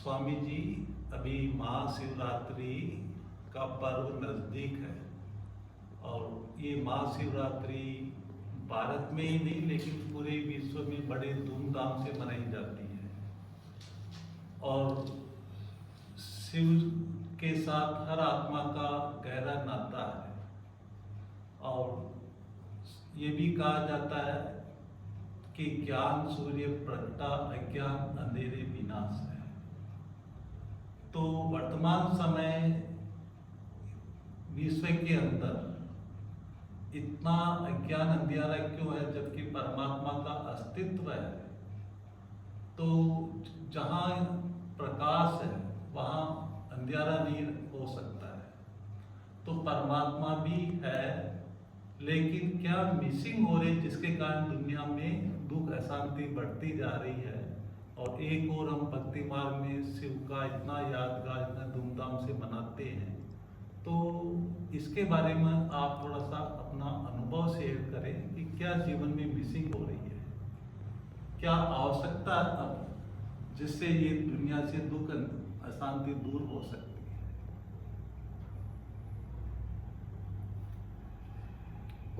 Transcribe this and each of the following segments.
स्वामी जी, अभी महाशिवरात्रि का पर्व नज़दीक है और ये महाशिवरात्रि भारत में ही नहीं लेकिन पूरे विश्व में बड़े धूमधाम से मनाई जाती है। और शिव के साथ हर आत्मा का गहरा नाता है और ये भी कहा जाता है कि ज्ञान सूर्य प्रगटा, अज्ञान अंधेरे विनाश है। तो वर्तमान समय विश्व के अंदर इतना अज्ञान अंधियारा क्यों है जबकि परमात्मा का अस्तित्व है? तो जहाँ प्रकाश है वहाँ अंधियारा नहीं हो सकता है। तो परमात्मा भी है, लेकिन क्या मिसिंग हो रही जिसके कारण दुनिया में दुख अशांति बढ़ती जा रही है। और एक और हम भक्ति मार्ग में शिव का इतना यादगार, इतना धूमधाम से मनाते हैं। तो इसके बारे में आप थोड़ा सा अपना अनुभव शेयर करें कि क्या जीवन में मिसिंग हो रही है, क्या आवश्यकता है अब जिससे ये दुनिया से दुख अशांति दूर हो सकती है।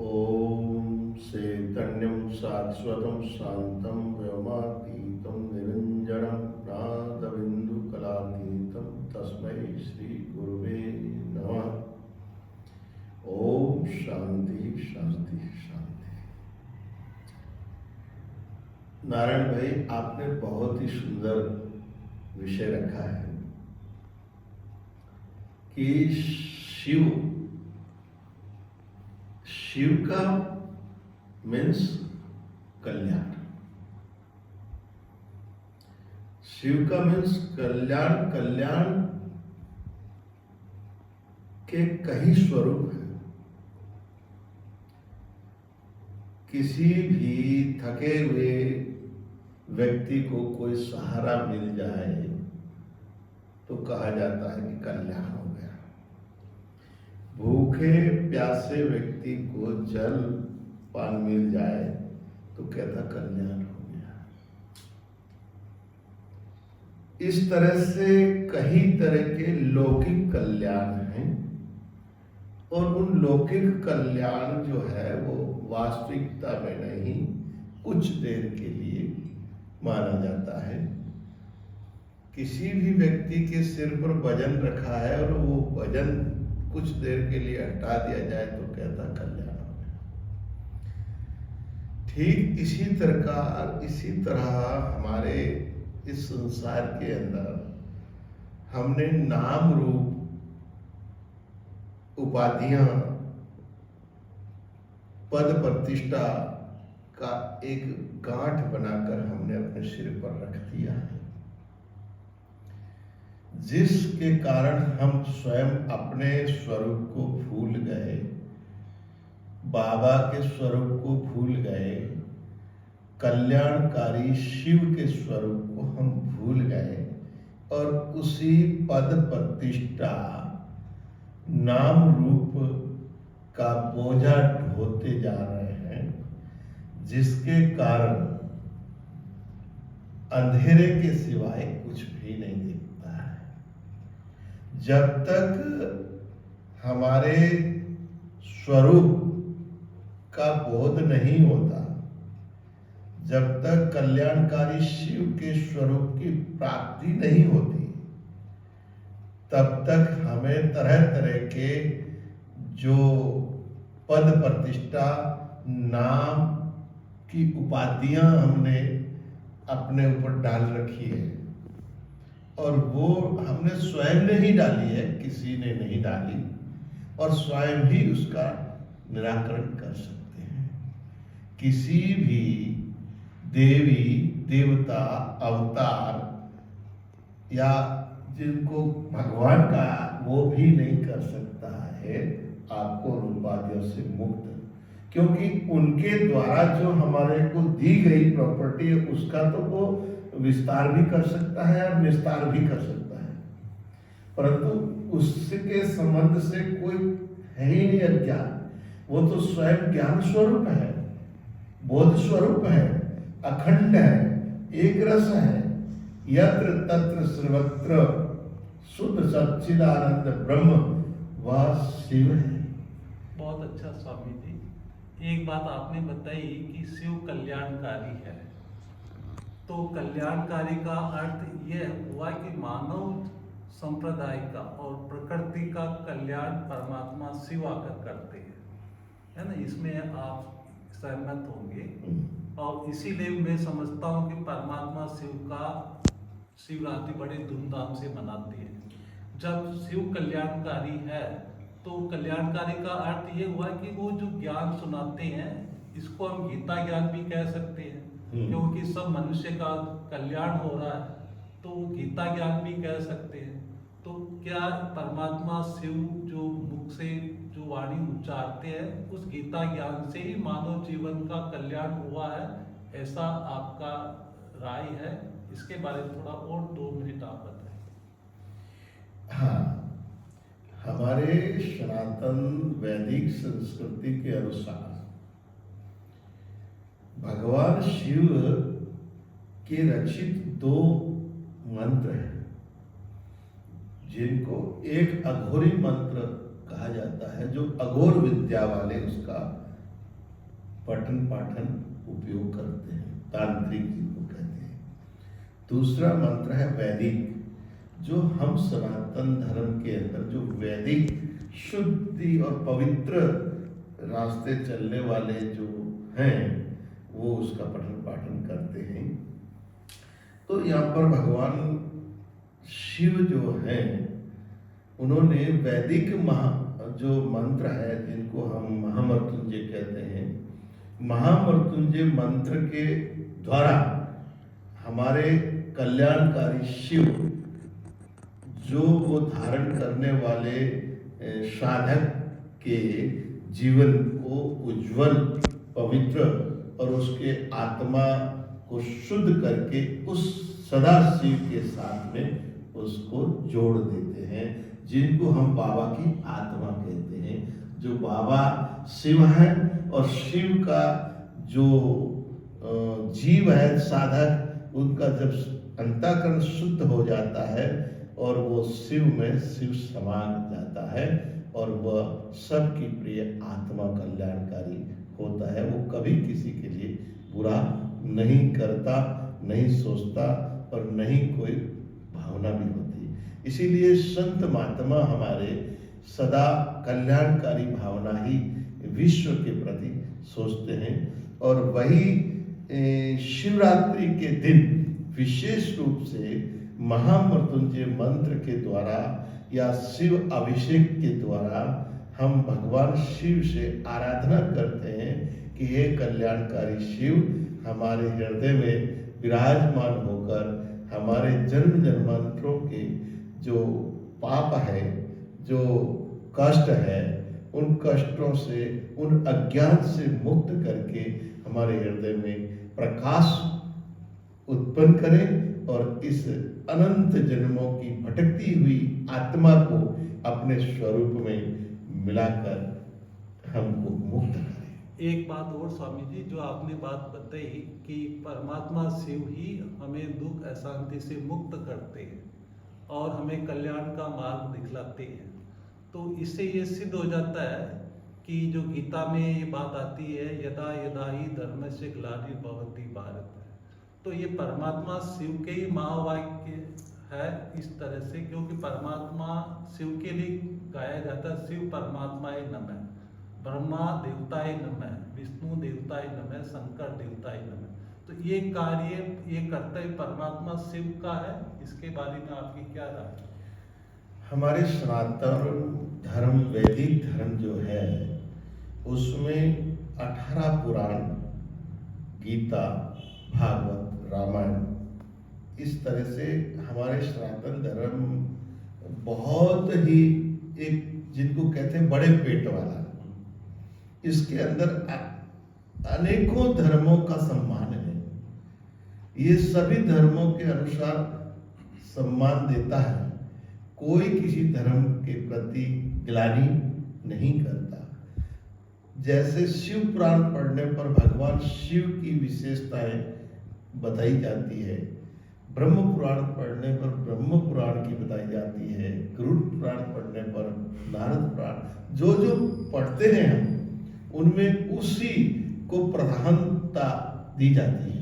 ओम चैतन्यं शाश्वतं शांतं व्योमातीतं निरंजनं नादबिन्दुकलातीतं तस्मै श्री गुरुवे नमः। ओम शांति शांति शांति। नारायण भाई, आपने बहुत ही सुंदर विषय रखा है कि शिव का मीन्स कल्याण। शिव का मीन्स कल्याण। कल्याण के कई स्वरूप हैं। किसी भी थके हुए व्यक्ति को कोई सहारा मिल जाए तो कहा जाता है कि कल्याण हो गया। भूखे प्यासे व्यक्ति को जल पान मिल जाए तो कहता कल्याण हो गया। इस तरह से कई तरह के लौकिक कल्याण हैं और उन लौकिक कल्याण जो है वो वास्तविकता में नहीं, कुछ देर के लिए माना जाता है। किसी भी व्यक्ति के सिर पर वजन रखा है और वो वजन कुछ देर के लिए हटा दिया जाए तो कहता कल्याण हो गया। ठीक इसी तरह हमारे इस संसार के अंदर हमने नाम रूप उपाधियां, पद प्रतिष्ठा का एक गांठ बनाकर हमने अपने सिर पर रख दिया है, जिसके कारण हम स्वयं अपने स्वरूप को भूल गए, बाबा के स्वरूप को भूल गए, कल्याणकारी शिव के स्वरूप को हम भूल गए और उसी पद प्रतिष्ठा, नाम रूप का बोझा ढोते जा रहे हैं, जिसके कारण अंधेरे के सिवाय कुछ भी नहीं दिखता है। जब तक हमारे स्वरूप का बोध नहीं होता, जब तक कल्याणकारी शिव के स्वरूप की प्राप्ति नहीं होती, तब तक हमें तरह तरह के जो पद प्रतिष्ठा, नाम की उपाधियां हमने अपने ऊपर डाल रखी है और वो हमने स्वयं ने ही डाली है, किसी ने नहीं डाली, और स्वयं ही उसका निराकरण कर सकते हैं। किसी भी देवी देवता अवतार या जिनको भगवान का, वो भी नहीं कर सकता है आपको उपाधियों से मुक्त, क्योंकि उनके द्वारा जो हमारे को दी गई प्रॉपर्टी है उसका तो वो विस्तार भी कर सकता है और निस्तार भी कर सकता है, परंतु उसके संबंध से कोई है ही नहीं अज्ञान। वो तो स्वयं ज्ञान स्वरूप है, बोध स्वरूप है, अखंड है, एक रस है। यत्र तत्र सर्वत्र शुद्ध सच्चिदानंद ब्रह्म वह शिव है। बहुत अच्छा स्वामी जी। एक बात आपने बताई कि शिव कल्याणकारी है, तो कल्याणकारी का अर्थ यह हुआ कि मानव संप्रदाय का और प्रकृति का कल्याण परमात्मा शिव आकर करते हैं, है ना। इसमें आप सहमत होंगे। और इसीलिए मैं समझता हूँ कि परमात्मा शिव का शिवरात्रि बड़े धूमधाम से मनाते हैं। जब शिव कल्याणकारी है तो कल्याणकारी का अर्थ ये हुआ कि वो जो ज्ञान सुनाते हैं, इसको हम गीता ज्ञान भी कह सकते हैं, क्योंकि सब मनुष्य का कल्याण हो रहा है, तो गीता ज्ञान भी कह सकते हैं। तो क्या परमात्मा शिव जो मुख से जो वाणी उच्चारते हैं, उस गीता ज्ञान से ही मानव जीवन का कल्याण हुआ है, ऐसा आपका राय है? इसके बारे में थोड़ा और 2 मिनट आप बताएं। हाँ, हमारे सनातन वैदिक संस्कृति के अनुसार भगवान शिव के रचित 2 मंत्र हैं, जिनको एक अघोरी मंत्र कहा जाता है, जो अघोर विद्या वाले उसका पठन पाठन उपयोग करते हैं, तांत्रिक जिनको कहते हैं। दूसरा मंत्र है वैदिक, जो हम सनातन धर्म के अंदर जो वैदिक शुद्धि और पवित्र रास्ते चलने वाले जो हैं, वो उसका पठन पाठन करते हैं। तो यहाँ पर भगवान शिव जो हैं, उन्होंने वैदिक जो मंत्र है, जिनको हम महामृत्युंजय कहते हैं, महामृत्युंजय मंत्र के द्वारा हमारे कल्याणकारी शिव, जो वो धारण करने वाले साधक के जीवन को उज्जवल, पवित्र और उसके आत्मा को शुद्ध करके उस सदा शिव के साथ में उसको जोड़ देते हैं, जिनको हम बाबा की आत्मा कहते हैं। जो बाबा शिव है और शिव का जो जीव है साधक, उनका जब अंतःकरण शुद्ध हो जाता है और वो शिव में शिव समा जाता है, और वह सबकी प्रिय आत्मा कल्याणकारी होता है। वो कभी किसी के लिए बुरा नहीं करता, नहीं सोचता और नहीं कोई भावना भी होती। इसीलिए संत महात्मा हमारे सदा कल्याणकारी भावना ही विश्व के प्रति सोचते हैं। और वही शिवरात्रि के दिन विशेष रूप से महामृत्युंजय मंत्र के द्वारा या शिव अभिषेक के द्वारा हम भगवान शिव से आराधना करते हैं कि हे कल्याणकारी शिव, हमारे हृदय में विराजमान होकर हमारे जन्म जन्मांतरों के जो पाप है, जो कष्ट है, उन कष्टों से, उन अज्ञान से मुक्त करके हमारे हृदय में प्रकाश उत्पन्न करें और इस अनंत जन्मों की भटकती हुई आत्मा को अपने स्वरूप में मिलाकर हमको मुक्त करें। एक बात और स्वामी जी, जो आपने बात बताई कि परमात्मा शिव ही हमें दुख अशांति से मुक्त करते हैं और हमें कल्याण का मार्ग दिखलाते हैं, तो इससे ये सिद्ध हो जाता है कि जो गीता में ये बात आती है, यदा यदा ही धर्मस्य ग्लानिर्भवति भारत, तो ये परमात्मा शिव के ही महावाक्य है इस तरह से, क्योंकि परमात्मा शिव के लिए गाया जाता है, शिव परमात्माय नमः, ब्रह्मा देवताय नमः, विष्णु देवताय नमः, शंकर देवताय नमः। तो ये कार्य, ये कर्तव्य परमात्मा शिव का है। इसके बारे में आपकी क्या राय? हमारे सनातन धर्म, वैदिक धर्म जो है, उसमें 18 पुराण, गीता, भागवत, रामायण, इस तरह से हमारे सनातन धर्म बहुत ही एक, जिनको कहते हैं बड़े पेट वाला, इसके अंदर अनेकों धर्मों का सम्मान है। ये सभी धर्मों के अनुसार सम्मान देता है, कोई किसी धर्म के प्रति ग्लानि नहीं करता। जैसे शिव पुराण पढ़ने पर भगवान शिव की विशेषताएं बताई जाती है, ब्रह्म पुराण पढ़ने पर ब्रह्म पुराण की बताई जाती है, गरुड़ पुराण पढ़ने पर नारद पुराण, जो जो पढ़ते हैं हम उनमें उसी को प्रधानता दी जाती है।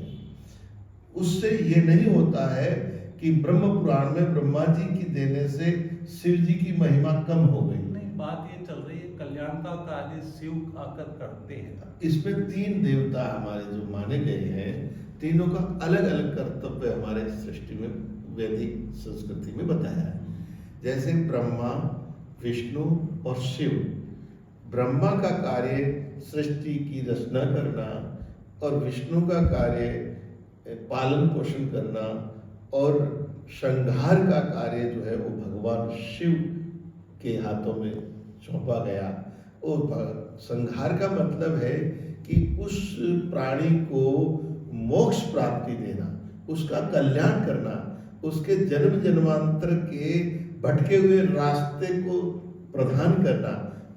उससे ये नहीं होता है कि ब्रह्म पुराण में ब्रह्मा जी की देने से शिव जी की महिमा कम हो गई। नहीं, बात ये चल रही है कल्याण का कार्य शिव आकर करते हैं। इसमें 3 देवता हमारे जो माने गए हैं, तीनों का अलग अलग कर्तव्य हमारे सृष्टि में वैदिक संस्कृति में बताया है। जैसे ब्रह्मा, विष्णु और शिव। ब्रह्मा का कार्य सृष्टि की रचना करना और विष्णु का कार्य पालन पोषण करना और संहार का कार्य जो है वो भगवान शिव के हाथों में सौंपा गया। और संहार का मतलब है कि उस प्राणी को मोक्ष प्राप्ति देना, उसका कल्याण करना, उसके जन्म जन्मांतर के भटके हुए रास्ते को प्रदान करना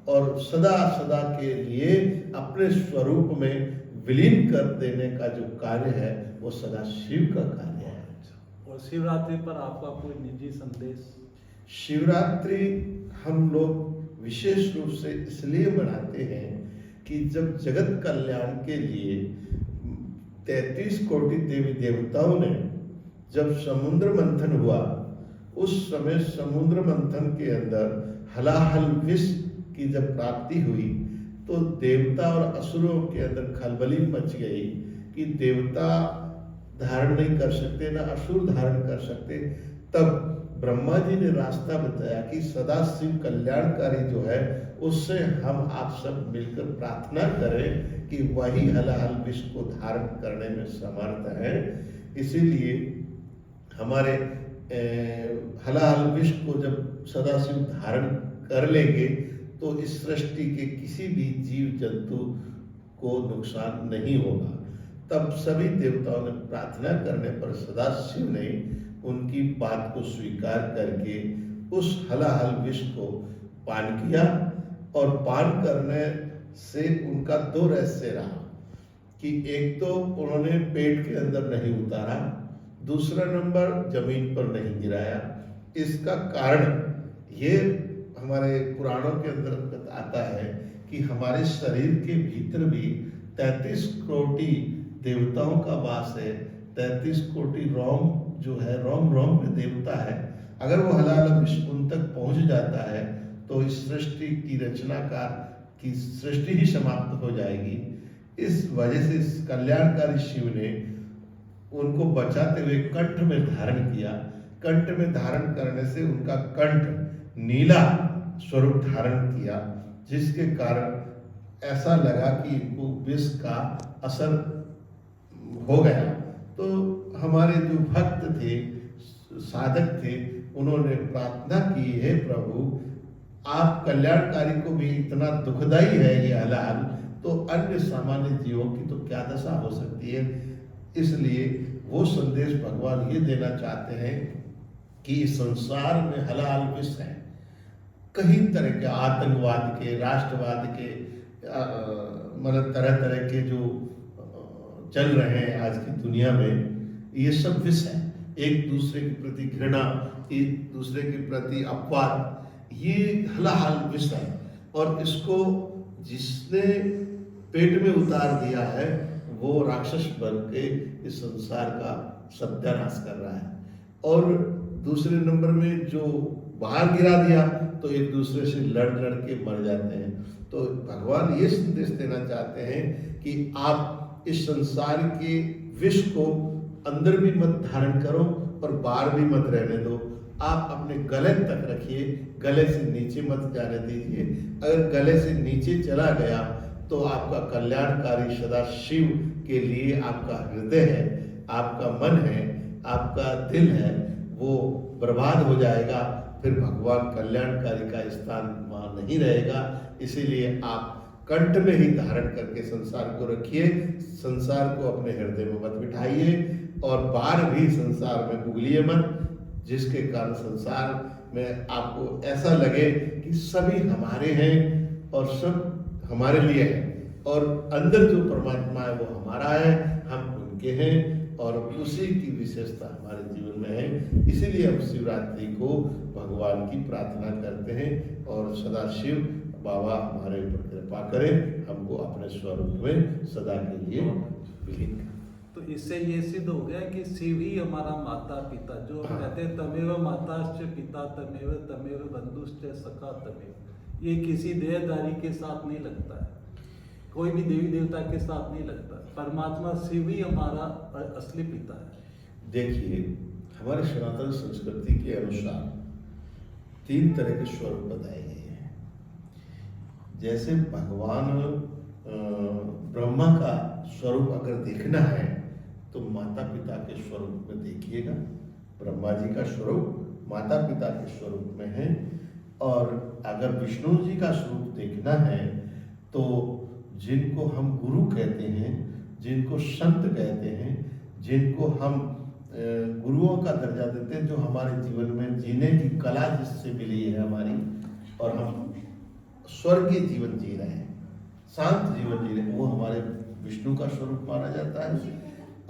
और सदा सदा के लिए अपने स्वरूप में विलीन कर देने का जो कार्य है वो सदा शिव का कार्य है। और शिवरात्रि पर आपका कोई निजी संदेश? शिवरात्रि हम लोग विशेष रूप से इसलिए मनाते हैं कि जब जगत कल्याण के लिए 33 कोटि देवी देवताओं ने जब समुद्र मंथन हुआ, उस समय समुद्र मंथन के अंदर हलाहल विष की जब प्राप्ति हुई तो देवता और असुरों के अंदर खलबली मच गई कि देवता धारण नहीं कर सकते, ना असुर धारण कर सकते। तब ब्रह्मा जी ने रास्ता बताया कि सदा शिव कल्याणकारी जो है उससे हम आप सब मिलकर प्रार्थना करें कि वही हलाहल विष को धारण करने में समर्थ है। इसीलिए हमारे हलाहल विष को जब सदाशिव धारण कर लेंगे तो इस सृष्टि के किसी भी जीव जंतु को नुकसान नहीं होगा। तब सभी देवताओं ने प्रार्थना करने पर सदाशिव ने उनकी बात को स्वीकार करके उस हलाहल विष को पान किया और पान करने से उनका 2 रहस्य रहा कि एक तो उन्होंने पेट के अंदर नहीं उतारा, दूसरा नंबर जमीन पर नहीं गिराया। इसका कारण ये हमारे पुराणों के अंदर आता है कि हमारे शरीर के भीतर भी 33 कोटि देवताओं का वास है। 33 कोटि रोम जो है रोम रोम में देवता है। अगर वो हलाहल विष उन तक पहुंच जाता है तो इस सृष्टि की रचना की सृष्टि ही समाप्त हो जाएगी। इस वजह से इस कल्याणकारी शिव ने उनको बचाते हुए कंठ में धारण किया। कंठ में धारण करने से उनका कंठ नीला स्वरूप धारण किया, जिसके कारण ऐसा लगा कि इनको विष का असर हो गया। तो हमारे जो भक्त थे, साधक थे, उन्होंने प्रार्थना की, हे प्रभु आप कल्याणकारी को भी इतना दुखदाई है ये हलाल, तो अन्य सामान्य जीवों की तो क्या दशा हो सकती है। इसलिए वो संदेश भगवान ये देना चाहते हैं कि इस संसार में हलाल विष है। कई तरह के आतंकवाद के, राष्ट्रवाद के, मतलब तरह तरह के जो चल रहे हैं आज की दुनिया में, ये सब विष है। एक दूसरे के प्रति घृणा, एक दूसरे के प्रति अपवाद, ये हलाहल विष है। और इसको जिसने पेट में उतार दिया है वो राक्षस बन के इस संसार का सत्यानाश कर रहा है। और दूसरे नंबर में जो बाहर गिरा दिया तो एक दूसरे से लड़ लड़ के मर जाते हैं। तो भगवान ये संदेश देना चाहते हैं कि आप इस संसार के विष को अंदर भी मत धारण करो और बाहर भी मत रहने दो। आप अपने गले तक रखिए, गले से नीचे मत जाने दीजिए। अगर गले से नीचे चला गया तो आपका कल्याणकारी सदा शिव के लिए आपका हृदय है, आपका मन है, आपका दिल है, वो बर्बाद हो जाएगा। फिर भगवान कल्याणकारी का स्थान वहाँ नहीं रहेगा। इसीलिए आप कंठ में ही धारण करके संसार को रखिए, संसार को अपने हृदय में मत बिठाइए और बाहर भी संसार में उगलिए मत, जिसके कारण संसार में आपको ऐसा लगे कि सभी हमारे हैं और सब हमारे लिए है और अंदर जो परमात्मा है वो हमारा है, हम उनके हैं और उसी की विशेषता हमारे जीवन में है। इसीलिए हम शिवरात्रि को भगवान की प्रार्थना करते हैं और सदाशिव बाबा हमारे ऊपर कृपा करें, हमको अपने स्वरूप में सदा के लिए विलीन करें। तो इससे ये सिद्ध हो गया कि शिव ही हमारा माता पिता, जो हम कहते हैं तमेव माताश्च पिता तमेव तमेव बंधुश्च सखा तमेव, ये किसी देहधारी के साथ नहीं लगता है, कोई भी देवी देवता के साथ नहीं लगता। परमात्मा शिव ही हमारा असली पिता है। देखिए, हमारे सनातन संस्कृति के अनुसार 3 तरह के स्वरूप बताए गए हैं। जैसे भगवान ब्रह्मा का स्वरूप अगर देखना है तो माता पिता के स्वरूप में देखिएगा। ब्रह्मा जी का स्वरूप माता पिता के स्वरूप में है। और अगर विष्णु जी का स्वरूप देखना है तो जिनको हम गुरु कहते हैं, जिनको संत कहते हैं, जिनको हम गुरुओं का दर्जा देते हैं, जो हमारे जीवन में जीने की कला जिससे मिली है हमारी, और हम स्वर्गीय जीवन जी रहे हैं, शांत जीवन जी रहे हैं, वो हमारे विष्णु का स्वरूप माना जाता है।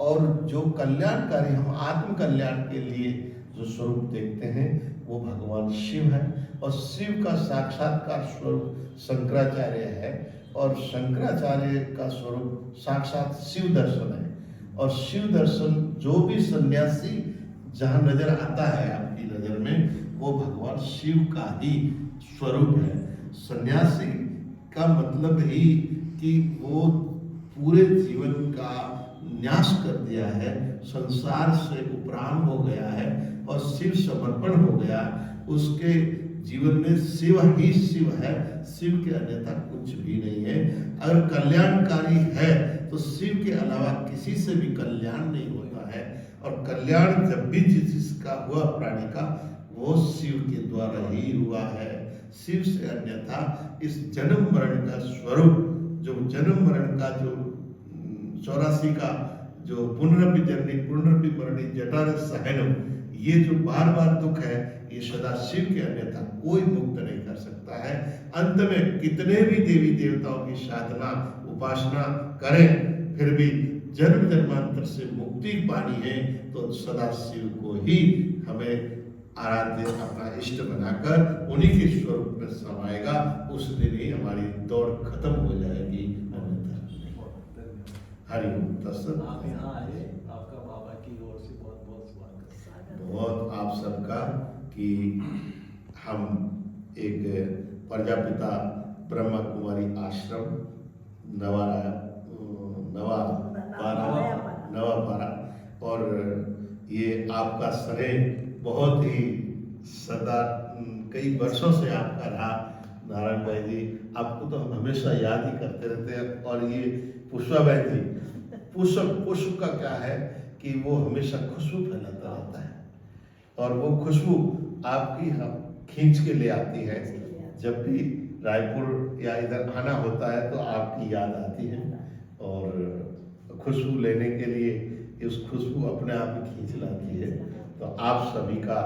और जो कल्याणकारी, हम आत्म कल्याण के लिए जो स्वरूप देखते हैं वो भगवान शिव है। और शिव का साक्षात्कार स्वरूप शंकराचार्य है, और शंकराचार्य का स्वरूप साक्षात शिव दर्शन है। और शिव दर्शन जो भी सन्यासी जहाँ नजर आता है आपकी नजर में, वो भगवान शिव का ही स्वरूप है। सन्यासी का मतलब ही कि वो पूरे जीवन का न्यास कर दिया है, संसार से उपराम हो गया है और शिव समर्पण हो गया। उसके जीवन में शिव ही शिव है, शिव के अन्यथा कुछ भी नहीं है। अगर कल्याणकारी है तो शिव के अलावा किसी से भी कल्याण नहीं होता है। और कल्याण जब भी जिसका हुआ प्राणी का, वो शिव के द्वारा ही हुआ है। शिव से अन्यथा इस जन्म मरण का स्वरूप, जो जन्म मरण का जो 84 का जो पुनरपि जननी पुनरपि मरणी जटार सहनम, ये जो बार बार दुख है, ये सदा शिव के अन्यथा कोई मुक्त नहीं कर सकता है। अंत में कितने भी देवी देवताओं की साधना उपासना करें, फिर भी जन्म जन्मांतर से मुक्ति पानी है तो सदा शिव को ही हमें आराध्य अपना इष्ट बनाकर उन्हीं के स्वरूप में समाएगा। उस दिन ही हमारी दौड़ खत्म हो जाएगी। हरिओम तत्सत। आप यहाँ आए, आपका बाबा की ओर से बहुत बहुत स्वागत। बहुत आप सबका कि हम एक प्रजापिता ब्रह्मा कुमारी आश्रम नवापारा, और ये आपका स्नेह बहुत ही सदा कई वर्षों से आपका रहा। नारायण भाई जी, आपको तो हम हमेशा याद ही करते रहते हैं। और ये पुष्पा भाई जी, पुष्प का क्या है कि वो हमेशा खुशबू फैलाता रहता है, और वो खुशबू आपकी हम खींच के ले आती है। जब भी रायपुर या इधर आना होता है तो आपकी याद आती है, और खुशबू लेने के लिए उस खुशबू अपने आप ही खींच लाती है। तो आप सभी का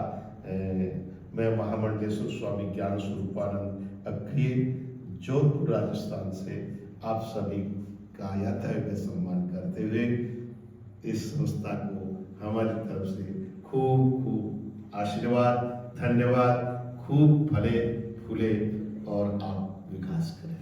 मैं महामंडलेश्वर स्वामी ज्ञान स्वरूपानंद अक्रिय जोधपुर राजस्थान से आप सभी का यथायोग्य सम्मान करते हुए इस संस्था को हमारी तरफ से खूब खूब आशीर्वाद, धन्यवाद, खूब फले फूले और आप विकास करें।